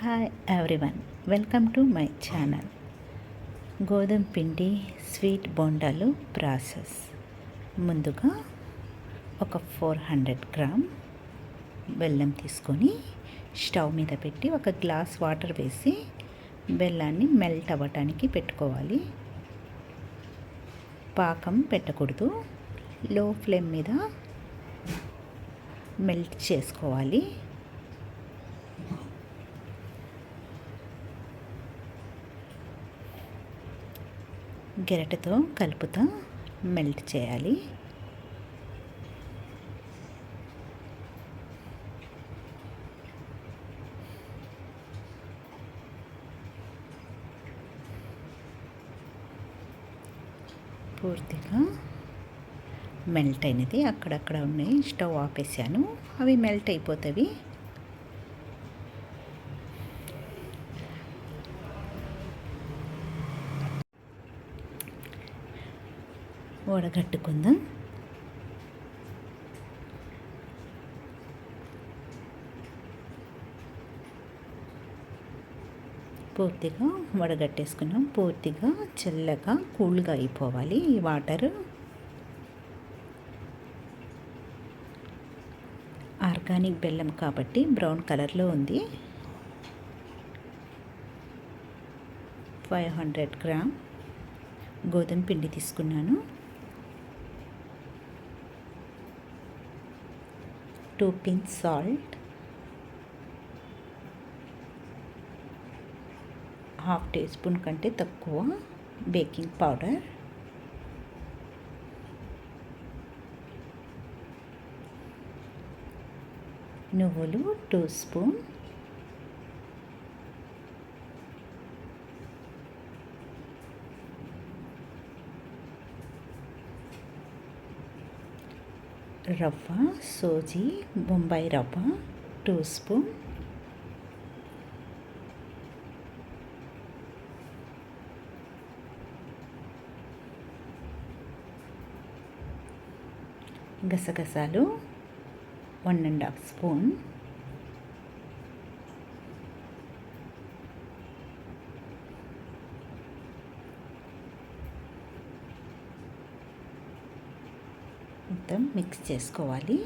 Hi everyone, welcome to my channel. గోధుమ పిండి sweet బోండాలు ప్రాసెస్. ముందుగా ఒక 400 గ్రామ్ బెల్లం తీసుకొని స్టవ్ మీద పెట్టి ఒక గ్లాస్ వాటర్ వేసి బెల్లాన్ని మెల్ట్ అవ్వటానికి పెట్టుకోవాలి. పాకం పెట్టకూడదు, లో ఫ్లేమ్ మీద మెల్ట్ చేసుకోవాలి. గెరటతో కలుపుతూ మెల్ట్ చేయాలి. పూర్తిగా మెల్ట్ అయినది. అక్కడక్కడ ఉన్నాయి, స్టవ్ ఆపేసాను, అవి మెల్ట్ అయిపోతాయి. వడగట్టుకుందాం. పూర్తిగా వడగట్టేసుకున్నాం. పూర్తిగా చల్లగా కూల్గా అయిపోవాలి ఈ వాటర్. ఆర్గానిక్ బెల్లం కాబట్టి బ్రౌన్ కలర్లో ఉంది. 500 గ్రామ్ గోధుమ పిండి తీసుకున్నాను. 2 pinch salt, half teaspoon కంటే తక్కువ బేకింగ్ పౌడర్, నువ్వులు 2 స్పూన్, రవ్వ సోజీ బొంబాయి రవ్వ 2 స్పూన్, గసగసాలు 1.5 స్పూన్, మొత్తం మిక్స్ చేసుకోవాలి.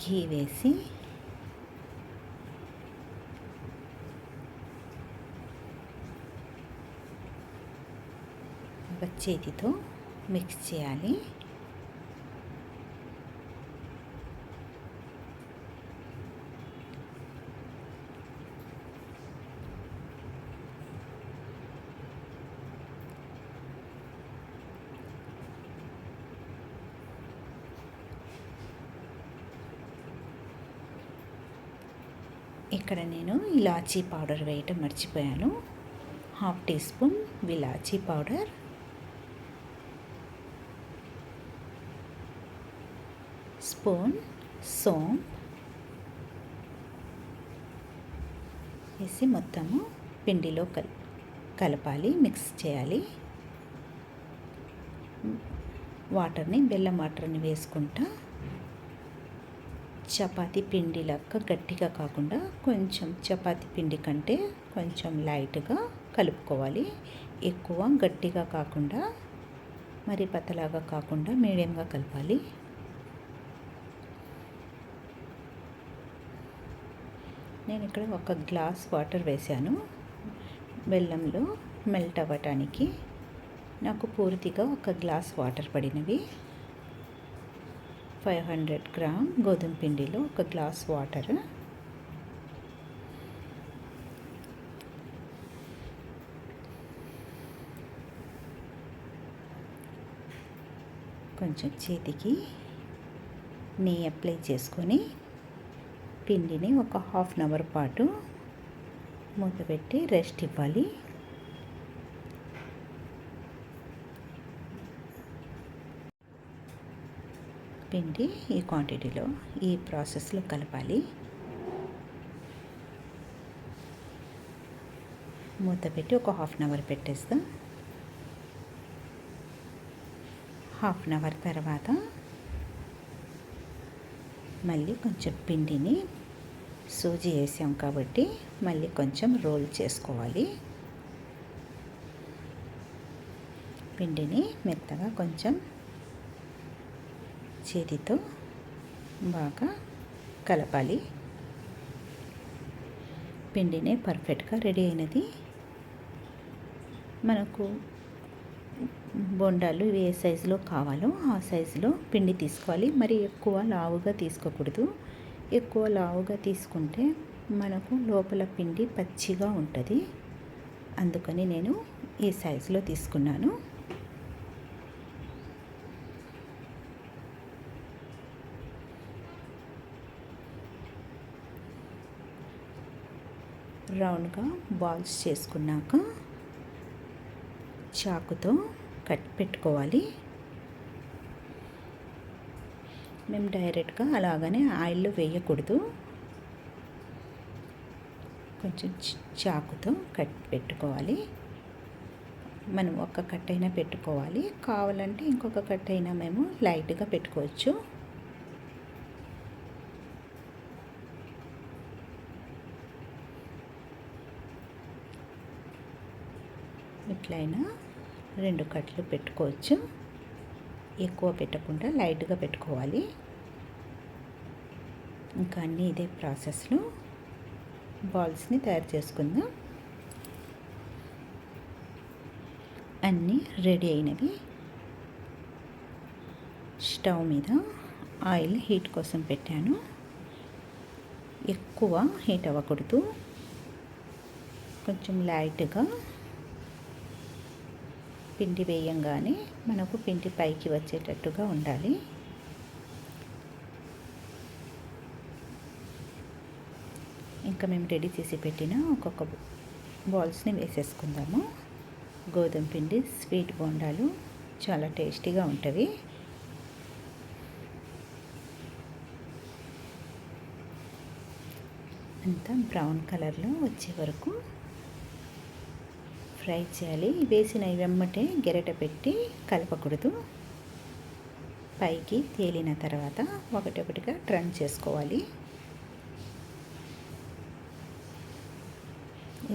ఘీ వేసి చేతితో మిక్స్ చేయాలి. ఇక్కడ నేను ఇలాచీ పౌడర్ వేయటం మర్చిపోయాను. హాఫ్ టీ స్పూన్ ఇలాచీ పౌడర్, స్పూన్ సోంపు వేసి మొత్తము పిండిలో కలపాలి, మిక్స్ చేయాలి. బెల్లం వాటర్ని వేసుకుంటా చపాతీ పిండి లాగా గట్టిగా కాకుండా కొంచెం చపాతీ పిండి కంటే కొంచెం లైట్గా కలుపుకోవాలి. ఎక్కువ గట్టిగా కాకుండా మరి పతలాగా కాకుండా మీడియంగా కలపాలి. నేను ఇక్కడ ఒక గ్లాస్ వాటర్ వేసాను బెల్లంలో మెల్ట్ అవ్వటానికి. నాకు పూర్తిగా ఒక గ్లాస్ వాటర్ పడినవి. 500 గ్రామ్ గోధుమ పిండిలో ఒక గ్లాస్ వాటర్. కొంచెం చేతికి నెయ్యి అప్లై చేసుకొని పిండిని ఒక హాఫ్ అన్ అవర్ పాటు మూత పెట్టి రెస్ట్ ఇవ్వాలి. పిండి ఈ క్వాంటిటీలో ఈ ప్రాసెస్లో కలపాలి. మూత పెట్టి ఒక హాఫ్ అన్ అవర్ పెట్టేస్తాం. హాఫ్ అన్ అవర్ తర్వాత మళ్ళీ కొంచెం పిండిని సూజీ వేసాం కాబట్టి మళ్ళీ కొంచెం రోల్ చేసుకోవాలి. పిండిని మెత్తగా కొంచెం చేతితో బాగా కలపాలి. పిండిని పర్ఫెక్ట్గా రెడీ అయినది. మనకు బొండాలు ఏ సైజులో కావాలో ఆ సైజులో పిండి తీసుకోవాలి. మరి ఎక్కువ లావుగా తీసుకోకూడదు. ఎక్కువ లావుగా తీసుకుంటే మనకు లోపల పిండి పచ్చిగా ఉంటుంది. అందుకని నేను ఈ సైజులో తీసుకున్నాను. రౌండ్గా బాల్స్ చేసుకున్నాక చాకుతో కట్ పెట్టుకోవాలి. మేము డైరెక్ట్గా అలాగనే ఆయిల్లో వేయకూడదు. కొంచెం చాకుతో కట్ పెట్టుకోవాలి. మనం ఒక కట్ అయినా పెట్టుకోవాలి. కావాలంటే ఇంకొక కట్ అయినా మేము లైట్గా పెట్టుకోవచ్చు. ఇట్లయినా 2 కట్లు పెట్టుకోవచ్చు. ఎక్కువ పెట్టకుండా లైట్గా పెట్టుకోవాలి. ఇంకా అన్నీ ఇదే ప్రాసెస్లో బాల్స్ని తయారు చేసుకుందాం. అన్నీ రెడీ అయినవి. స్టవ్ మీద ఆయిల్ హీట్ కోసం పెట్టాను. ఎక్కువ హీట్ అవ్వకూడదు. కొంచెం లైట్గా పిండి వేయంగానే మనకు పిండి పైకి వచ్చేటట్టుగా ఉండాలి. ఇంకా మేము రెడీ చేసి పెట్టిన ఒక్కొక్క బాల్స్ని వేసేసుకుందాము. గోధుమ పిండి స్వీట్ బోండాలు చాలా టేస్టీగా ఉంటవి. అంతా బ్రౌన్ కలర్లో వచ్చే వరకు ఫ్రై చేయాలి. వేసిన వెమ్మటే గెరట పెట్టి కలపకూడదు. పైకి తేలిన తర్వాత ఒకటొకటిగా టర్న్ చేసుకోవాలి.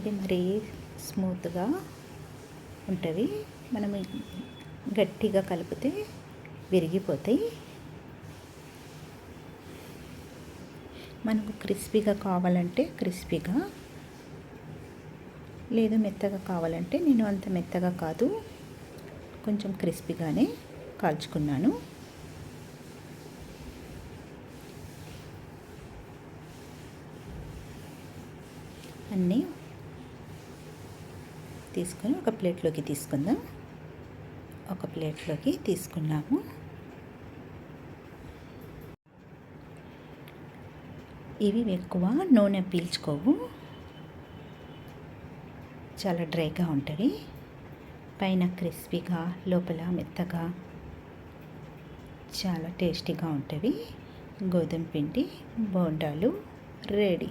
ఇది మరీ స్మూత్గా ఉంటుంది. మనం గట్టిగా కలిపితే విరిగిపోతాయి. మనకు క్రిస్పీగా కావాలంటే క్రిస్పీగా, లేదు మెత్తగా కావాలంటే నేను అంత మెత్తగా కాదు, కొంచెం క్రిస్పీగానే కాల్చుకున్నాను. అన్నీ తీసుకొని ఒక ప్లేట్లోకి తీసుకుందాం. ఒక ప్లేట్లోకి తీసుకున్నాము. ఇవి ఎక్కువ నూనె పీల్చుకోవు, చాలా డ్రైగా ఉంటుంది. పైన క్రిస్పీగా, లోపల మెత్తగా, చాలా టేస్టీగా ఉంటుంది. గోధుమ పిండి బోండాలు రెడీ.